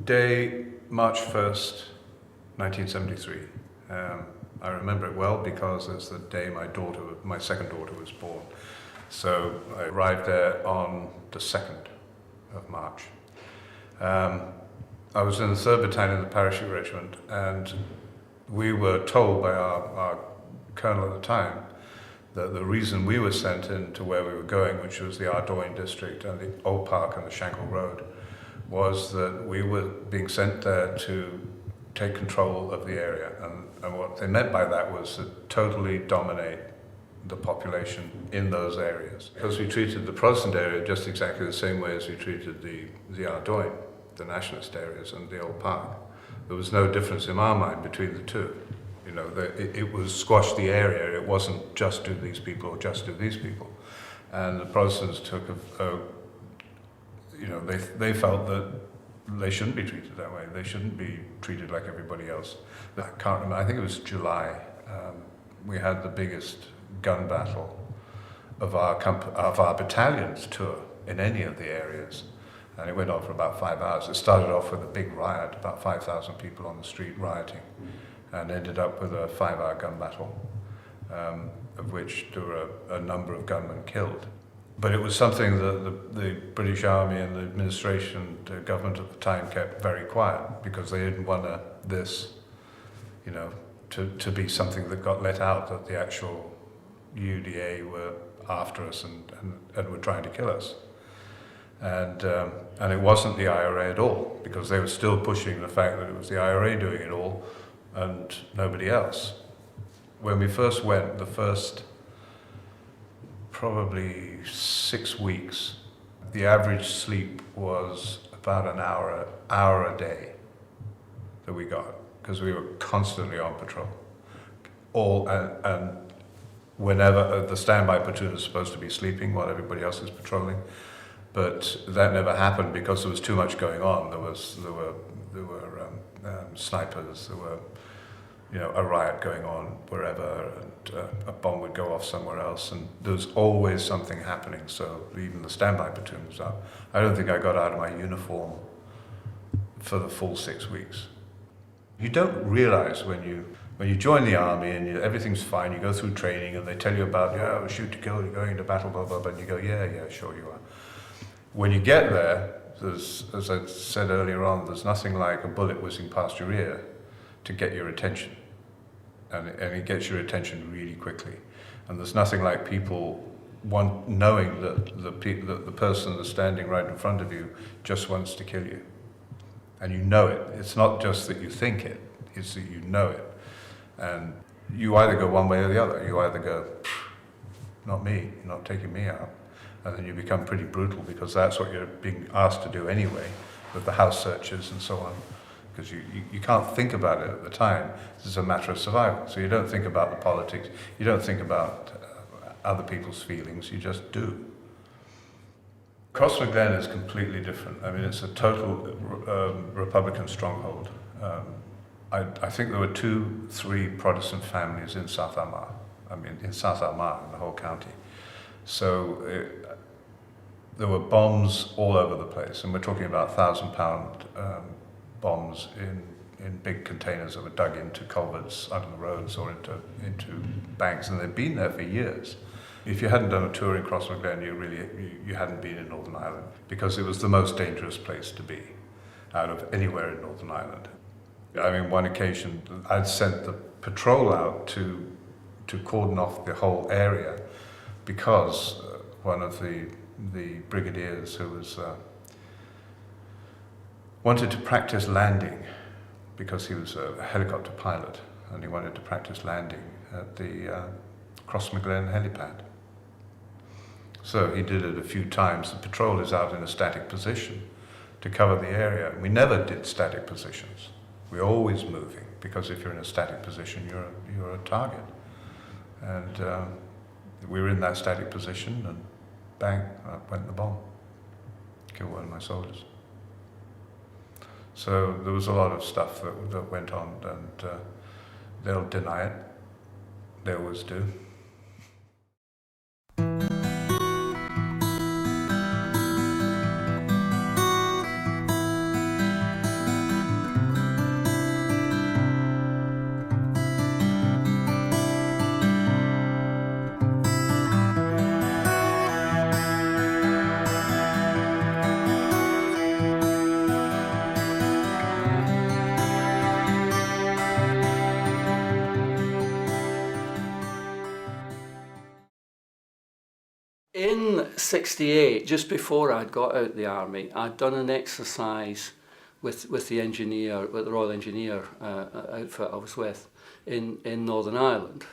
Day, March 1st, 1973. I remember it well because it's the day my second daughter was born. So I arrived there on the 2nd of March. I was in the 3rd Battalion of the Parachute Regiment, and we were told by our colonel at the time that the reason we were sent in to where we were going, which was the Ardoyne district and the Old Park and the Shankill Road, was that we were being sent there to take control of the area. And what they meant by that was to totally dominate the population in those areas. Because we treated the Protestant area just exactly the same way as we treated the Ardoyne, the nationalist areas, and the Old Park. There was no difference in our mind between the two. You know, it was squash the area. It wasn't just do these people or just do these people. And the Protestants took they felt that they shouldn't be treated that way. They shouldn't be treated like everybody else. I can't remember, I think it was July, we had the biggest gun battle of our battalion's tour in any of the areas. And it went on for about 5 hours. It started off with a big riot, about 5,000 people on the street rioting, and ended up with a 5-hour gun battle, of which there were a number of gunmen killed. But it was something that the British Army and the administration, the government at the time, kept very quiet because they didn't want this, to be something that got let out, that the actual UDA were after us and were trying to kill us. And it wasn't the IRA at all, because they were still pushing the fact that it was the IRA doing it all and nobody else. When we first went, the first probably 6 weeks, the average sleep was about an hour a day that we got, because we were constantly on patrol. And whenever the standby platoon is supposed to be sleeping while everybody else is patrolling, but that never happened because there was too much going on. There were snipers. There were a riot going on wherever, and a bomb would go off somewhere else, and there was always something happening. So even the standby platoon was up. I don't think I got out of my uniform for the full 6 weeks. You don't realize when you join the army and everything's fine. You go through training and they tell you about shoot to kill. You're going into battle, blah blah blah. And you go, yeah, sure you are. When you get there, as I said earlier on, there's nothing like a bullet whizzing past your ear to get your attention. And it gets your attention really quickly. And there's nothing like people knowing that the person that's standing right in front of you just wants to kill you. And you know it. It's not just that you think it, it's that you know it. And you either go one way or the other. You either go, not me, you're not taking me out. And then you become pretty brutal, because that's what you're being asked to do anyway, with the house searches and so on. Because you can't think about it at the time. This is a matter of survival. So you don't think about the politics, you don't think about other people's feelings, you just do. Crossmaglen is completely different. I mean, it's a total Republican stronghold. I think there were 2-3 Protestant families in South Armagh. I mean, in South Armagh, in the whole county. So there were bombs all over the place, and we're talking about 1,000-pound bombs in big containers that were dug into culverts under the roads or into banks, and they'd been there for years. If you hadn't done a tour in Crossmaglen, you hadn't been in Northern Ireland, because it was the most dangerous place to be out of anywhere in Northern Ireland. I mean, one occasion I'd sent the patrol out to cordon off the whole area, because one of the brigadiers who was wanted to practice landing, because he was a helicopter pilot, and he wanted to practice landing at the Crossmaglen helipad. So he did it a few times. The patrol is out in a static position to cover the area. We never did static positions. We're always moving, because if you're in a static position, you're a target. And we were in that static position, and bang, up went the bomb. Killed one of my soldiers. So there was a lot of stuff that went on, and they'll deny it. They always do. In '68, just before I'd got out of the army, I'd done an exercise with the Royal Engineer outfit I was with in Northern Ireland.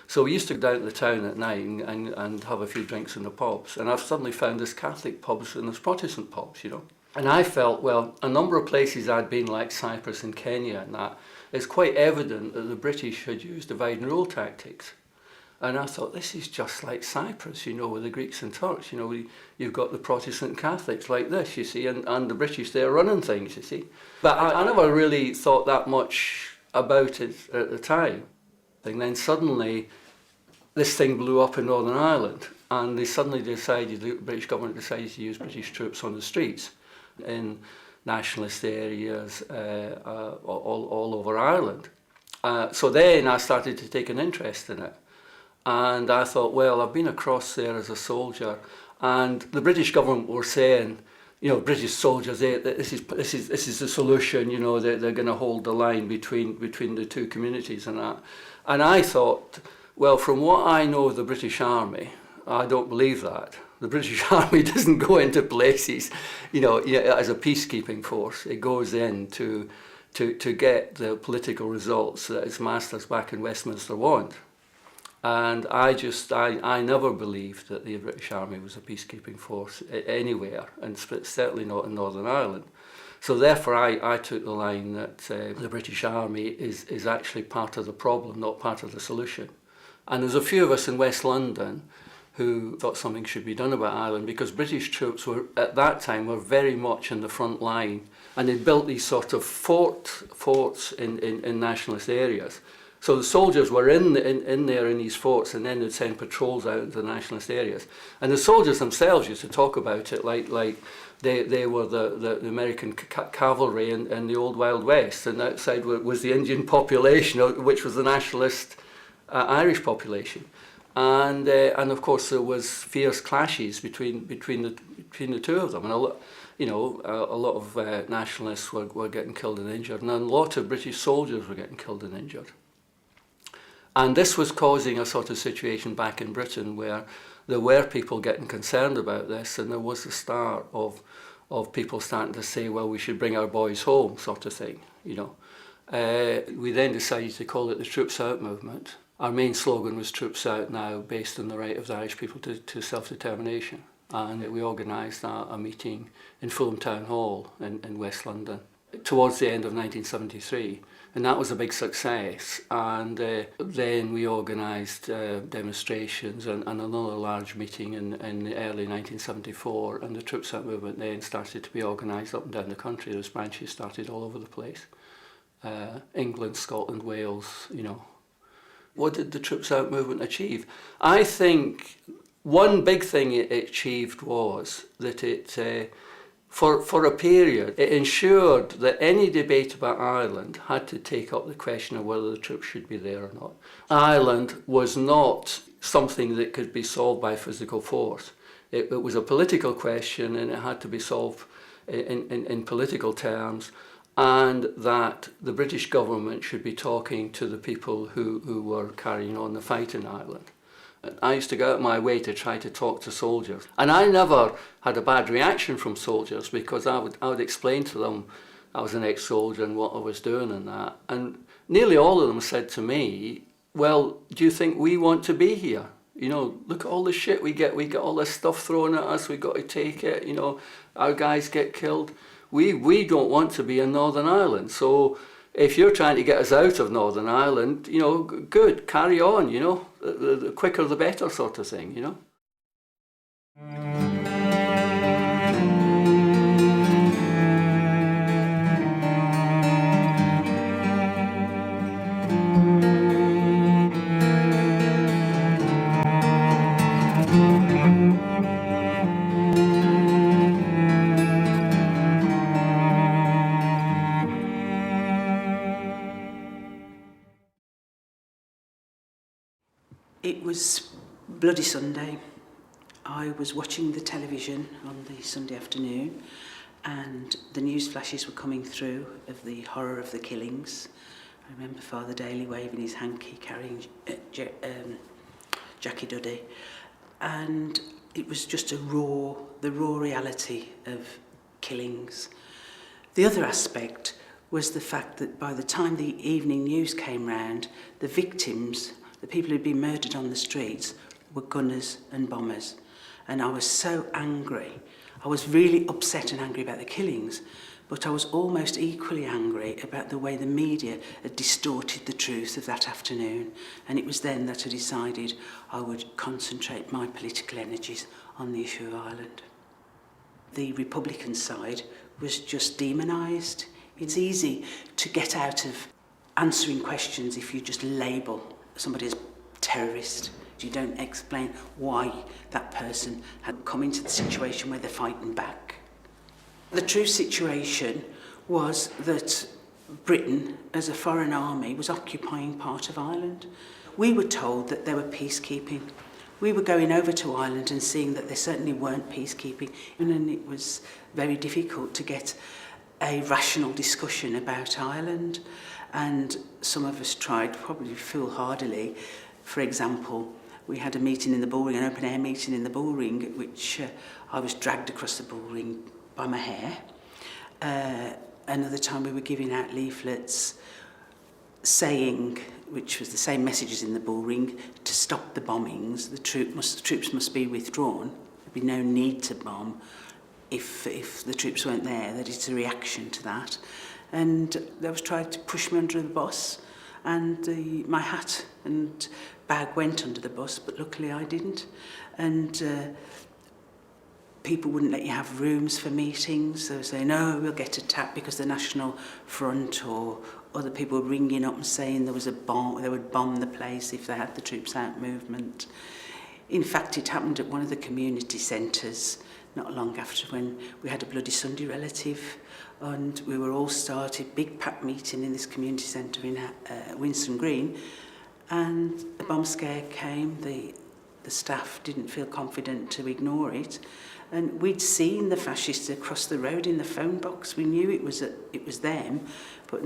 So we used to go down to the town at night and have a few drinks in the pubs. And I've suddenly found there's Catholic pubs and there's Protestant pubs, you know. And I felt, well, a number of places I'd been, like Cyprus and Kenya and that, it's quite evident that the British had used divide and rule tactics. And I thought, this is just like Cyprus, you know, with the Greeks and Turks. You know, you've got the Protestant Catholics like this, you see, and the British, they're running things, you see. But I never really thought that much about it at the time. And then suddenly, this thing blew up in Northern Ireland, and they suddenly decided, the British government decided to use British troops on the streets in nationalist areas all over Ireland. So then I started to take an interest in it. And I thought, well, I've been across there as a soldier, and the British government were saying, you know, British soldiers, this is the solution. You know, they're going to hold the line between the two communities and that. And I thought, well, from what I know of the British Army, I don't believe that. The British Army doesn't go into places, you know, as a peacekeeping force. It goes in to get the political results that its masters back in Westminster want. And I never believed that the British Army was a peacekeeping force anywhere, and certainly not in Northern Ireland. So therefore I took the line that the British Army is actually part of the problem, not part of the solution. And there's a few of us in West London who thought something should be done about Ireland, because British troops were, at that time, were very much in the front line, and they'd built these sort of forts in nationalist areas. So the soldiers were in there in these forts, and then they'd send patrols out into the nationalist areas. And the soldiers themselves used to talk about it like they were the American cavalry in the old Wild West, and outside was the Indian population, which was the nationalist Irish population. And of course there was fierce clashes between the two of them, and a lot of nationalists were getting killed and injured, and a lot of British soldiers were getting killed and injured. And this was causing a sort of situation back in Britain where there were people getting concerned about this, and there was the start of people starting to say, well, we should bring our boys home, sort of thing, you know. We then decided to call it the Troops Out movement. Our main slogan was Troops Out Now, based on the right of the Irish people to self-determination. And we organised a meeting in Fulham Town Hall in West London towards the end of 1973. And that was a big success. And then we organised demonstrations and another large meeting in early 1974. And the Troops Out movement then started to be organised up and down the country. Those branches started all over the place. England, Scotland, Wales, you know. What did the Troops Out movement achieve? I think one big thing it achieved was that it, for a period, it ensured that any debate about Ireland had to take up the question of whether the troops should be there or not. Ireland was not something that could be solved by physical force. It was a political question, and it had to be solved in political terms, and that the British government should be talking to the people who were carrying on the fight in Ireland. I used to go out of my way to try to talk to soldiers. And I never had a bad reaction from soldiers, because I would explain to them I was an ex-soldier and what I was doing and that. And nearly all of them said to me, well, do you think we want to be here? You know, look at all the shit we get all this stuff thrown at us, we got to take it, you know, our guys get killed. We don't want to be in Northern Ireland. So if you're trying to get us out of Northern Ireland, you know, good, carry on, you know, the quicker the better sort of thing, you know. It was Bloody Sunday. I was watching the television on the Sunday afternoon, and the news flashes were coming through of the horror of the killings. I remember Father Daly waving his hanky, carrying Jackie Duddy. And It was just the raw reality of killings. The other aspect was the fact that by the time the evening news came round, the victims, the people who'd been murdered on the streets, were gunners and bombers. And I was so angry. I was really upset and angry about the killings, but I was almost equally angry about the way the media had distorted the truth of that afternoon. And it was then that I decided I would concentrate my political energies on the issue of Ireland. The Republican side was just demonised. It's easy to get out of answering questions if you just label somebody as terrorist. You don't explain why that person had come into the situation where they're fighting back. The true situation was that Britain, as a foreign army, was occupying part of Ireland. We were told that they were peacekeeping. We were going over to Ireland and seeing that they certainly weren't peacekeeping, and it was very difficult to get a rational discussion about Ireland. And some of us tried, probably foolhardily. For example, we had a meeting in the Bullring, an open-air meeting in the Bullring, at which I was dragged across the Bullring by my hair. Another time we were giving out leaflets saying, which was the same messages in the Bullring, to stop the bombings. The troops must be withdrawn. There'd be no need to bomb if the troops weren't there. That it's a reaction to that. And they was trying to push me under the bus, and my hat and bag went under the bus, but luckily I didn't. And people wouldn't let you have rooms for meetings. They were saying, no, we'll get attacked because the National Front, or other people were ringing up and saying there was a bomb, they would bomb the place if they had the troops out movement. In fact, it happened at one of the community centres not long after, when we had a Bloody Sunday relative, and we were all started, big packed meeting in this community centre in Winston Green, and a bomb scare came. The staff didn't feel confident to ignore it, and we'd seen the fascists across the road in the phone box. We knew it was them, but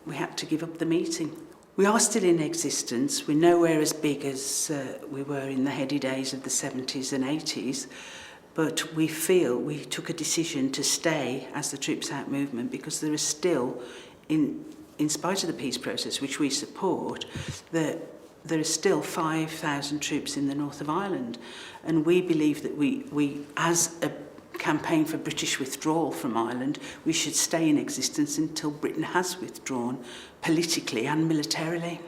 we had to give up the meeting. We are still in existence. We're nowhere as big as we were in the heady days of the 70s and 80s, but we feel we took a decision to stay as the Troops Out movement because there is still, in spite of the peace process, which we support, there are still 5,000 troops in the north of Ireland. And we believe that we, as a campaign for British withdrawal from Ireland, we should stay in existence until Britain has withdrawn politically and militarily.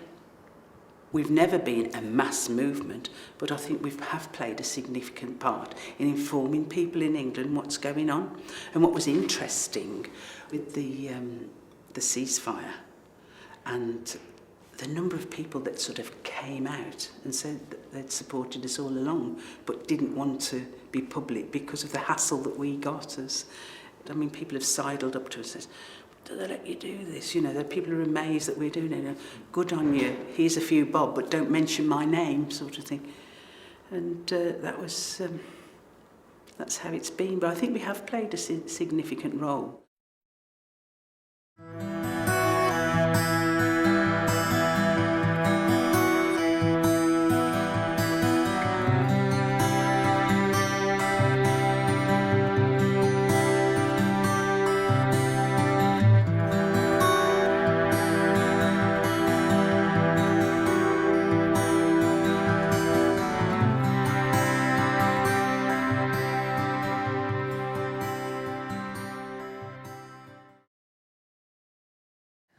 We've never been a mass movement, but I think we have played a significant part in informing people in England what's going on. And what was interesting with the ceasefire and the number of people that sort of came out and said that they'd supported us all along, but didn't want to be public because of the hassle that we got as, I mean, people have sidled up to us and said, do they let you do this? You know, that people are amazed that we're doing it. Good on you, here's a few bob, but don't mention my name, sort of thing. And that was, that's how it's been. But I think we have played a significant role.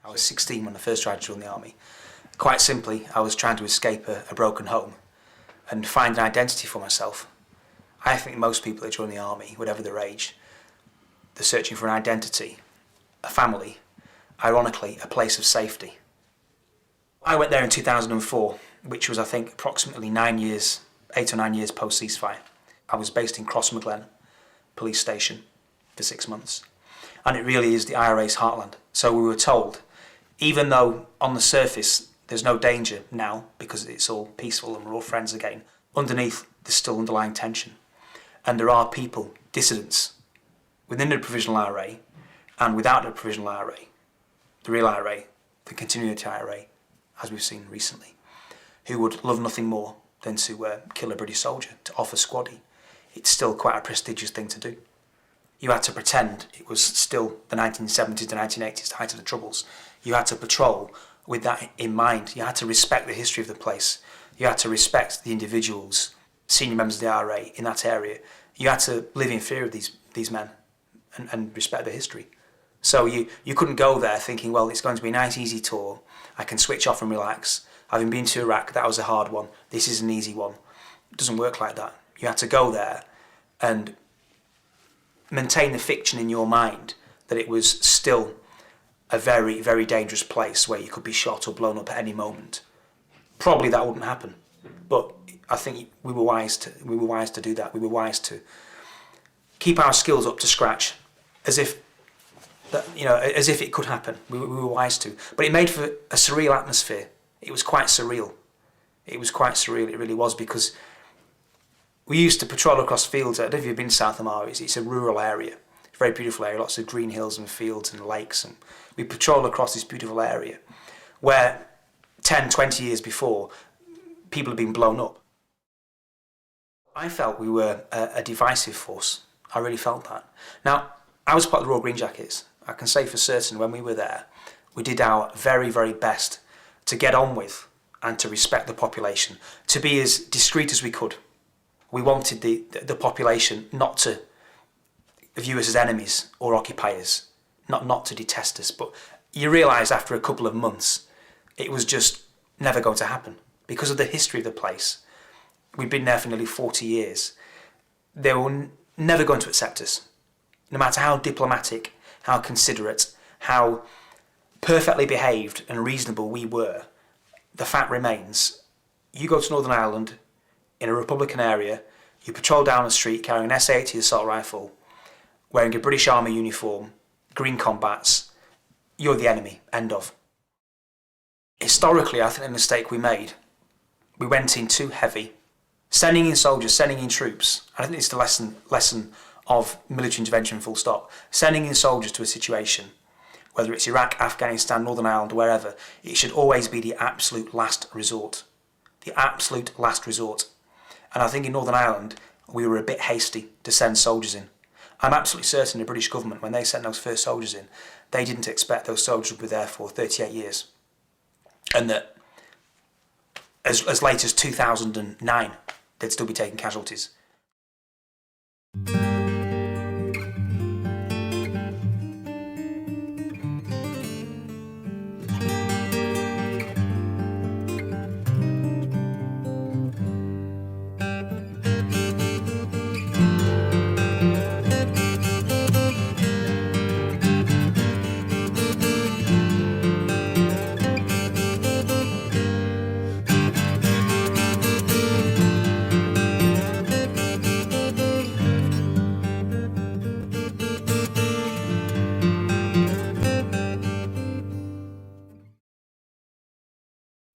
I was 16 when I first tried to join the army. Quite simply, I was trying to escape a broken home and find an identity for myself. I think most people that join the army, whatever their age, they're searching for an identity, a family, ironically, a place of safety. I went there in 2004, which was, I think, approximately 8 or 9 years post-ceasefire. I was based in Crossmaglen police station for 6 months. And it really is the IRA's heartland. So we were told, even though on the surface there's no danger now because it's all peaceful and we're all friends again, underneath there's still underlying tension. And there are people, dissidents, within the Provisional IRA and without the Provisional IRA, the real IRA, the continuity IRA, as we've seen recently, who would love nothing more than to kill a British soldier, to offer squaddy. it's still quite a prestigious thing to do. You had to pretend it was still the 1970s to 1980s, the height of the Troubles. You had to patrol with that in mind. You had to respect the history of the place. You had to respect the individuals, senior members of the RA in that area. You had to live in fear of these men and respect the history. So you couldn't go there thinking, well, it's going to be a nice, easy tour. I can switch off and relax. Having been to Iraq, that was a hard one. This is an easy one. It doesn't work like that. You had to go there and maintain the fiction in your mind that it was still a very, very dangerous place where you could be shot or blown up at any moment. Probably that wouldn't happen, but I think we were wise to do that. We were wise to keep our skills up to scratch, as if it could happen. We were wise to, but it made for a surreal atmosphere. It was quite surreal. It was quite surreal. It really was, because we used to patrol across fields. I don't know if you've been to South Omagh. It's a rural area. It's a very beautiful area, lots of green hills and fields and lakes. And we patrolled across this beautiful area where 10, 20 years before, people had been blown up. I felt we were a divisive force. I really felt that. Now, I was part of the Royal Green Jackets. I can say for certain when we were there, we did our very, very best to get on with and to respect the population, to be as discreet as we could. We wanted the population not to view us as enemies or occupiers, not to detest us. But you realise after a couple of months, it was just never going to happen. Because of the history of the place, we'd been there for nearly 40 years. They were never going to accept us. No matter how diplomatic, how considerate, how perfectly behaved and reasonable we were, the fact remains, you go to Northern Ireland, in a Republican area, you patrol down the street carrying an SA-80 assault rifle, wearing a British Army uniform, green combats, you're the enemy, end of. Historically, I think the mistake we made, we went in too heavy, sending in soldiers, sending in troops. I think it's the lesson of military intervention, full stop. Sending in soldiers to a situation, whether it's Iraq, Afghanistan, Northern Ireland, wherever, it should always be the absolute last resort. The absolute last resort. And I think in Northern Ireland, we were a bit hasty to send soldiers in. I'm absolutely certain the British government, when they sent those first soldiers in, they didn't expect those soldiers would be there for 38 years. And that as late as 2009, they'd still be taking casualties.